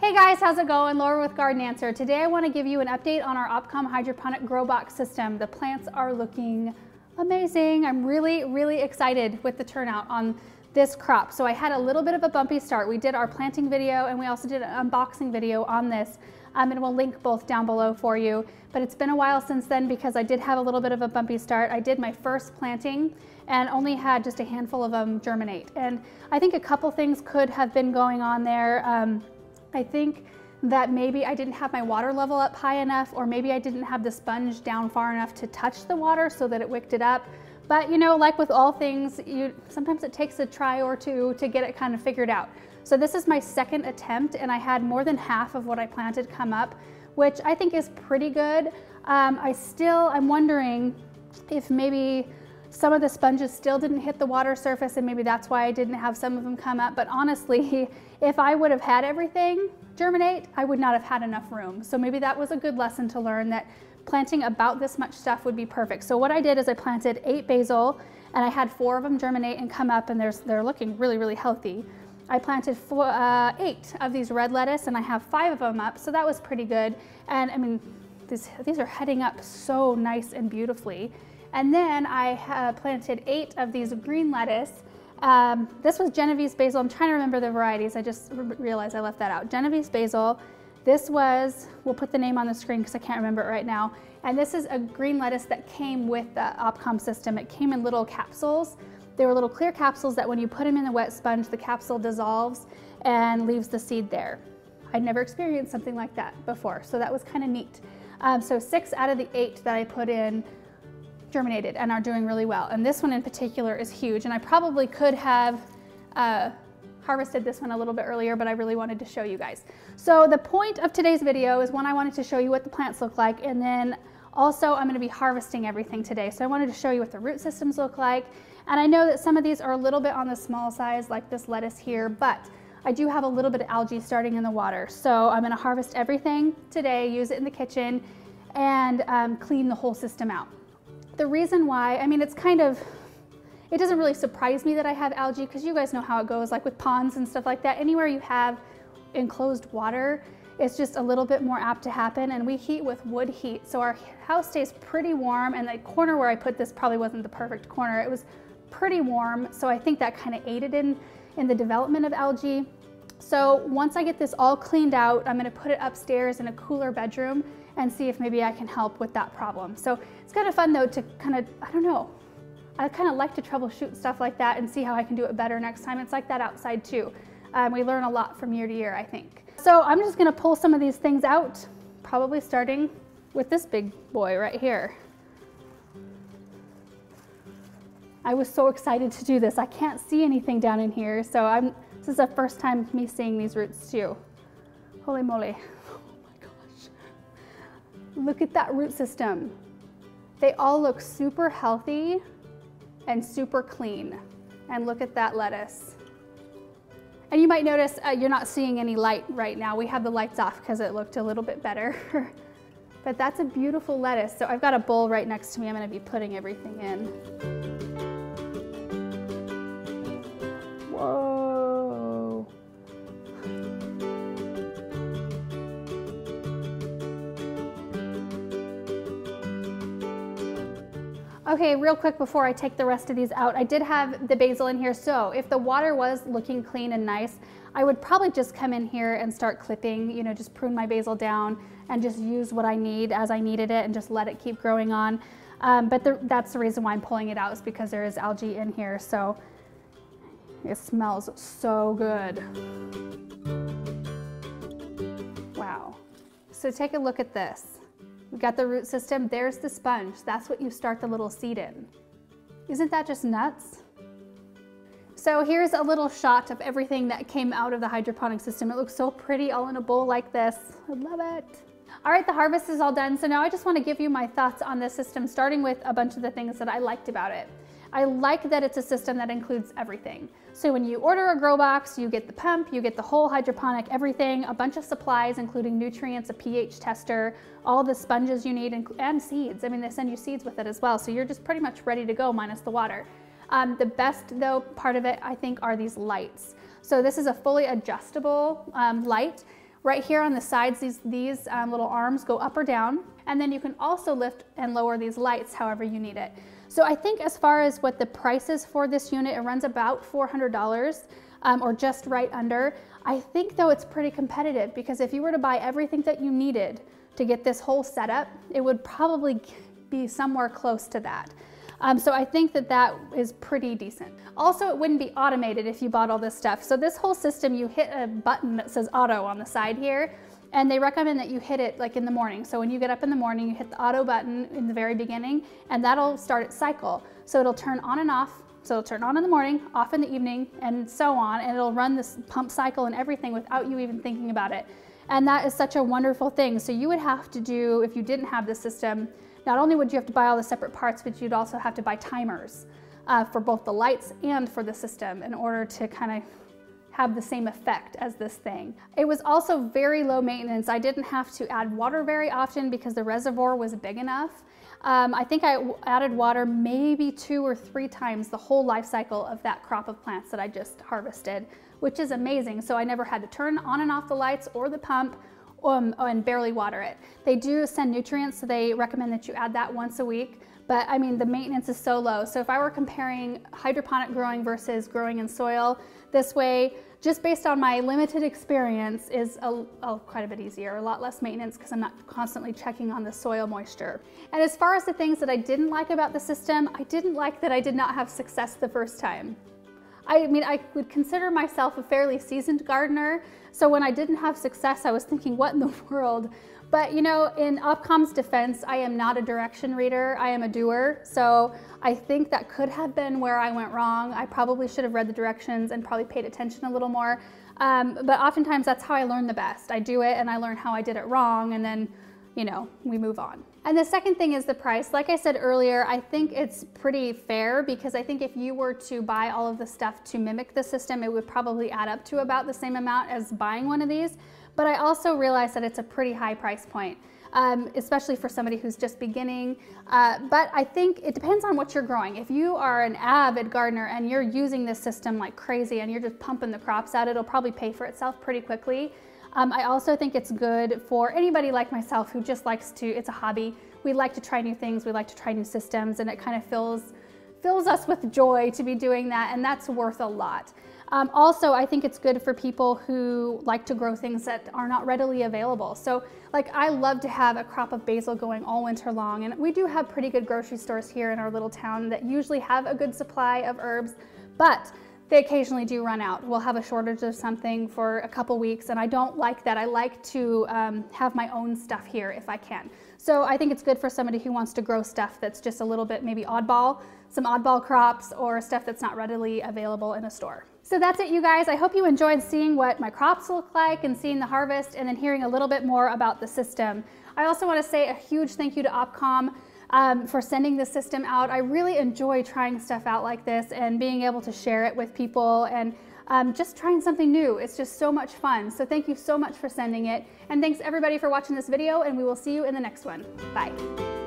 Hey guys, how's it going? Laura with Garden Answer. Today I want to give you an update on our Opcom hydroponic grow box system. The plants are looking amazing. I'm really excited with the turnout on this crop. So I had a little bit of a bumpy start. We did our planting video and we also did an unboxing video on this, and we'll link both down below for you. But it's been a while since then because I did have a little bit of a bumpy start. I did my first planting and only had just a handful of them germinate. And I think a couple things could have been going on there. I think that maybe I didn't have my water level up high enough, or maybe I didn't have the sponge down far enough to touch the water so that it wicked it up. But you know, like with all things, sometimes it takes a try or two to get it kind of figured out. So this is my second attempt and I had more than half of what I planted come up, which I think is pretty good. I'm wondering if maybe some of the sponges still didn't hit the water surface and maybe that's why I didn't have some of them come up. But honestly, if I would have had everything germinate, I would not have had enough room. So maybe that was a good lesson to learn, that planting about this much stuff would be perfect. So what I did is I planted 8 basil and I had 4 of them germinate and come up, and they're looking really healthy. I planted 8 of these red lettuce and I have 5 of them up, so that was pretty good. And I mean, these are heading up so nice and beautifully. And then I planted 8 of these green lettuce. This was Genovese basil. I'm trying to remember the varieties. I just realized I left that out. Genovese basil. This was, we'll put the name on the screen because I can't remember it right now. And this is a green lettuce that came with the Opcom system. It came in little capsules. They were little clear capsules that when you put them in the wet sponge, the capsule dissolves and leaves the seed there. I'd never experienced something like that before, so that was kind of neat. So 6 out of the 8 that I put in germinated and are doing really well. And this one in particular is huge, and I probably could have harvested this one a little bit earlier, but I really wanted to show you guys. So the point of today's video is, one, I wanted to show you what the plants look like, and then also I'm going to be harvesting everything today. So I wanted to show you what the root systems look like. And I know that some of these are a little bit on the small size, like this lettuce here, but I do have a little bit of algae starting in the water. So I'm going to harvest everything today, use it in the kitchen, and clean the whole system out. The reason why, I mean, it doesn't really surprise me that I have algae, because you guys know how it goes, like with ponds and stuff like that. Anywhere you have enclosed water, it's just a little bit more apt to happen. And we heat with wood heat, so our house stays pretty warm, and the corner where I put this probably wasn't the perfect corner. It was pretty warm, so I think that kind of aided in the development of algae. So once I get this all cleaned out, I'm going to put it upstairs in a cooler bedroom and see if maybe I can help with that problem. So it's kind of fun though to kind of, I don't know, I kind of like to troubleshoot stuff like that and see how I can do it better next time. It's like that outside too. We learn a lot from year to year, I think. So I'm just going to pull some of these things out, probably starting with this big boy right here. I was so excited to do this. I can't see anything down in here, so this is the first time me seeing these roots too. Holy moly. Oh my gosh. Look at that root system. They all look super healthy and super clean. And look at that lettuce. And you might notice you're not seeing any light right now. We have the lights off because it looked a little bit better. But that's a beautiful lettuce. So I've got a bowl right next to me. I'm going to be putting everything in. Whoa. Okay, real quick before I take the rest of these out, I did have the basil in here, so if the water was looking clean and nice, I would probably just come in here and start clipping, you know, just prune my basil down and just use what I need as I needed it and just let it keep growing on. But that's the reason why I'm pulling it out, is because there is algae in here, so it smells so good. Wow. So take a look at this. We've got the root system, there's the sponge. That's what you start the little seed in. Isn't that just nuts? So here's a little shot of everything that came out of the hydroponic system. It looks so pretty all in a bowl like this. I love it. All right, the harvest is all done. So now I just want to give you my thoughts on this system, starting with a bunch of the things that I liked about it. I like that it's a system that includes everything. So when you order a grow box, you get the pump, you get the whole hydroponic, everything, a bunch of supplies, including nutrients, a pH tester, all the sponges you need, and seeds. I mean, they send you seeds with it as well. So you're just pretty much ready to go minus the water. The best though part of it, I think, are these lights. So this is a fully adjustable light. Right here on the sides, these little arms go up or down, and then you can also lift and lower these lights however you need it. So I think as far as what the price is for this unit, it runs about $400 or just right under. I think though it's pretty competitive, because if you were to buy everything that you needed to get this whole setup, it would probably be somewhere close to that. So I think that that is pretty decent. Also, it wouldn't be automated if you bought all this stuff. So this whole system, you hit a button that says auto on the side here, and they recommend that you hit it like in the morning. So when you get up in the morning, you hit the auto button in the very beginning, and that'll start its cycle. So it'll turn on and off. So it'll turn on in the morning, off in the evening, and so on, and it'll run this pump cycle and everything without you even thinking about it. And that is such a wonderful thing. So you would have to do, if you didn't have this system, not only would you have to buy all the separate parts, but you'd also have to buy timers for both the lights and for the system in order to kind of have the same effect as this thing. It was also very low maintenance. I didn't have to add water very often because the reservoir was big enough. I think I added water maybe 2 or 3 times the whole life cycle of that crop of plants that I just harvested, which is amazing. So I never had to turn on and off the lights or the pump and barely water it. They do send nutrients, so they recommend that you add that once a week. But I mean, the maintenance is so low. So if I were comparing hydroponic growing versus growing in soil, this way, just based on my limited experience, is quite a bit easier, a lot less maintenance because I'm not constantly checking on the soil moisture. And as far as the things that I didn't like about the system, I didn't like that I did not have success the first time. I mean, I would consider myself a fairly seasoned gardener, so when I didn't have success, I was thinking, what in the world? But you know, in Opcom's defense, I am not a direction reader, I am a doer, so I think that could have been where I went wrong. I probably should have read the directions and probably paid attention a little more, but oftentimes that's how I learn the best. I do it and I learn how I did it wrong, and then, you know, we move on. And the second thing is the price. Like I said earlier, I think it's pretty fair, because I think if you were to buy all of the stuff to mimic the system, it would probably add up to about the same amount as buying one of these. But I also realize that it's a pretty high price point, especially for somebody who's just beginning. But I think it depends on what you're growing. If you are an avid gardener and you're using this system like crazy and you're just pumping the crops out, it'll probably pay for itself pretty quickly. I also think it's good for anybody like myself who just likes to, it's a hobby. We like to try new things, we like to try new systems, and it kind of fills us with joy to be doing that, and that's worth a lot. Also, I think it's good for people who like to grow things that are not readily available. So like, I love to have a crop of basil going all winter long, and we do have pretty good grocery stores here in our little town that usually have a good supply of herbs, but they occasionally do run out. We'll have a shortage of something for a couple weeks, and I don't like that. I like to have my own stuff here if I can. So I think it's good for somebody who wants to grow stuff that's just a little bit maybe oddball, some oddball crops, or stuff that's not readily available in a store. So that's it, you guys. I hope you enjoyed seeing what my crops look like and seeing the harvest, and then hearing a little bit more about the system. I also want to say a huge thank you to Opcom for sending this system out. I really enjoy trying stuff out like this and being able to share it with people, and just trying something new. It's just so much fun. So thank you so much for sending it. And thanks everybody for watching this video, and we will see you in the next one. Bye.